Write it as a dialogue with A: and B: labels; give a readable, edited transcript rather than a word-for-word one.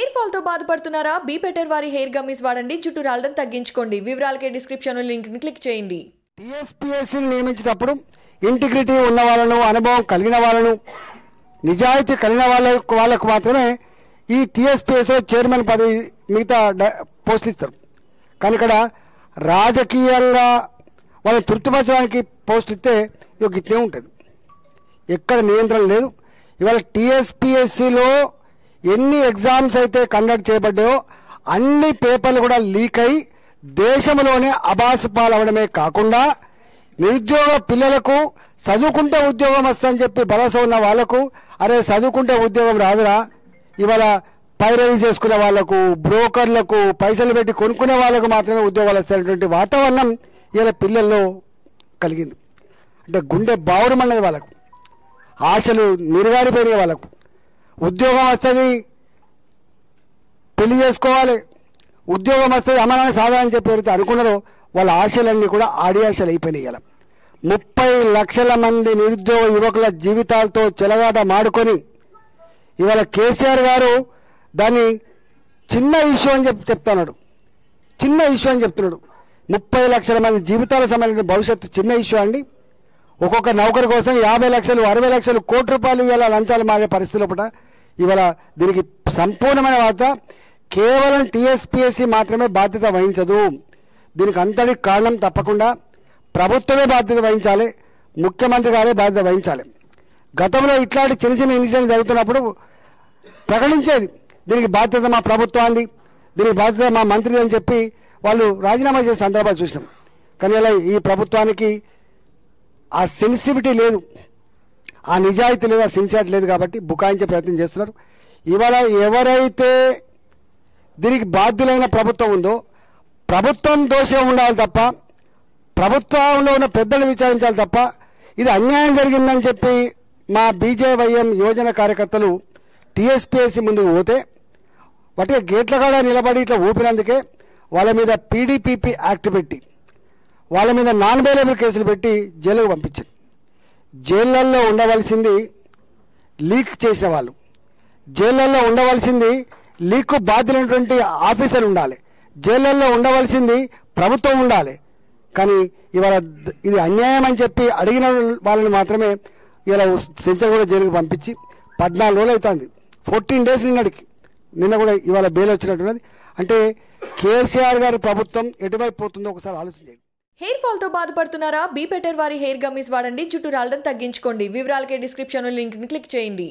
A: Hair fall తో బాధపడుతున్నారా? Be better వారి హెయిర్ గమ్మీస్ వాడండి, జుట్టు రాలడం తగ్గించుకోండి. వివరాలకే డిస్క్రిప్షన్ లింక్ ని క్లిక్ చేయండి.
B: టీఎస్పీఎస్సీ నియమించేటప్పుడు ఇంటిగ్రిటీ ఉన్న వాళ్ళను, అనుభవం కలిగిన వాళ్ళను, నిజాయితీ కలిగిన వాళ్ళకు మాత్రమే ఈ టీఎస్పీఎస్సీ చైర్మన్ పదవి మిగతా పోస్టులు ఇస్తారు. కానీ ఇక్కడ రాజకీయంగా వాళ్ళని తృప్తిపరచడానికి పోస్ట్ ఇస్తే ఇక ఇట్లే ఉంటుంది. ఎక్కడ నియంత్రణ లేదు. ఇవాళ టీఎస్పీఎస్సీలో ఎన్ని ఎగ్జామ్స్ అయితే కండక్ట్ చేయబడ్డాయో అన్ని పేపర్లు కూడా లీక్ అయి దేశంలోనే అబాసు పాలవడమే కాకుండా నిరుద్యోగ పిల్లలకు చదువుకుంటే ఉద్యోగం వస్తుందని చెప్పి భరోసా ఉన్న వాళ్లకు అరే చదువుకుంటే ఉద్యోగం రాదురా, ఇవాళ పైరవీ చేసుకునే వాళ్లకు, బ్రోకర్లకు, పైసలు పెట్టి కొనుక్కునే వాళ్ళకు మాత్రమే ఉద్యోగాలు వస్తాయనేటువంటి వాతావరణం ఇలా పిల్లల్లో కలిగింది. అంటే గుండె బావురమన్నది వాళ్ళకు, ఆశలు నిర్గారిపోయిన వాళ్ళకు. ఉద్యోగం వస్తుంది, పెళ్లి చేసుకోవాలి, ఉద్యోగం వస్తుంది, అమ్మానాన్ని సాధారణ చెప్పి ఎవరైతే అనుకున్నారో వాళ్ళ ఆశలన్నీ కూడా ఆడియాశలు అయిపోయినాయి. ఇలా 30 లక్షల మంది నిరుద్యోగ యువకుల జీవితాలతో చెలగాట మాడుకొని ఇవాళ కేసీఆర్ గారు దాన్ని చిన్న ఇష్యూ అని చెప్తున్నాడు. చిన్న ఇష్యూ అని చెప్తున్నాడు. 30 లక్షల మంది జీవితాలకు సంబంధించిన భవిష్యత్తు చిన్న ఇష్యూ అండి. ఒక్కొక్క నౌకరు కోసం 50 లక్షలు, 60 లక్షలు, కోటి రూపాయలు ఇవాళ లంచాలు మారే పరిస్థితుల పూట ఇవాళ దీనికి సంపూర్ణమైన వార్త కేవలం టీఎస్పీఎస్సీ మాత్రమే బాధ్యత వహించదు. దీనికి అంతటి కారణం తప్పకుండా ప్రభుత్వమే బాధ్యత వహించాలి, ముఖ్యమంత్రి గారే బాధ్యత వహించాలి. గతంలో ఇట్లాంటి చిన్న చిన్న ఇన్సిడెంట్ జరుగుతున్నప్పుడు ప్రకటించేది దీనికి బాధ్యత మా ప్రభుత్వాన్ని, దీనికి బాధ్యత మా మంత్రి అని చెప్పి వాళ్ళు రాజీనామా చేసే సందర్భాలు చూసినాం. కానీ ఇలా ఈ ప్రభుత్వానికి ఆ సెన్సిటివిటీ లేదు, ఆ నిజాయితీ లేదు, ఆ సిన్సియారిటీ లేదు కాబట్టి బుకాయించే ప్రయత్నం చేస్తున్నారు. ఇవాళ ఎవరైతే దీనికి బాధ్యులైన ప్రభుత్వం ఉందో ప్రభుత్వం దోషం ఉండాలి తప్ప, ప్రభుత్వంలో ఉన్న పెద్దలు విచారించాలి తప్ప, ఇది అన్యాయం జరిగిందని చెప్పి మా బీజేవైఎం యోజన కార్యకర్తలు టీఎస్పీఎస్సీ ముందుకు పోతే వాటికి గేట్ల కాడ నిలబడి ఇట్లా ఊపినందుకే వాళ్ళ మీద పీడీపీపీ యాక్ట్ పెట్టి వాళ్ళ మీద నాన్ బెయిలబుల్ కేసులు పెట్టి జైలుకు పంపించారు. జైళ్ళల్లో ఉండవలసింది లీక్ చేసిన వాళ్ళు, జైళ్ళల్లో ఉండవలసింది లీక్ బాధ్యులైనటువంటి ఆఫీసర్లు ఉండాలి, జైళ్ళల్లో ఉండవలసింది ప్రభుత్వం ఉండాలి. కానీ ఇవాళ ఇది అన్యాయం అని చెప్పి అడిగిన వాళ్ళని మాత్రమే ఇలా సెంచర్ కూడా జైలుకు పంపించి 14 రోజులు అవుతుంది, 14 డేస్ నిన్న కూడా ఇవాళ బెయిల్ వచ్చినట్టున్నది. అంటే కేసీఆర్ గారి ప్రభుత్వం ఎటువైపు పోతుందో ఒకసారి ఆలోచించండి.
A: హెయిర్ ఫాల్ తో బాధపడుతున్నారా? బీ బెటర్ వారి హెయిర్ గమ్మీస్ వాడండి, జుట్టు రాలడం తగ్గించుకోండి. వివరాలకే డిస్క్రిప్షన్ లింక్ ని క్లిక్ చేయండి.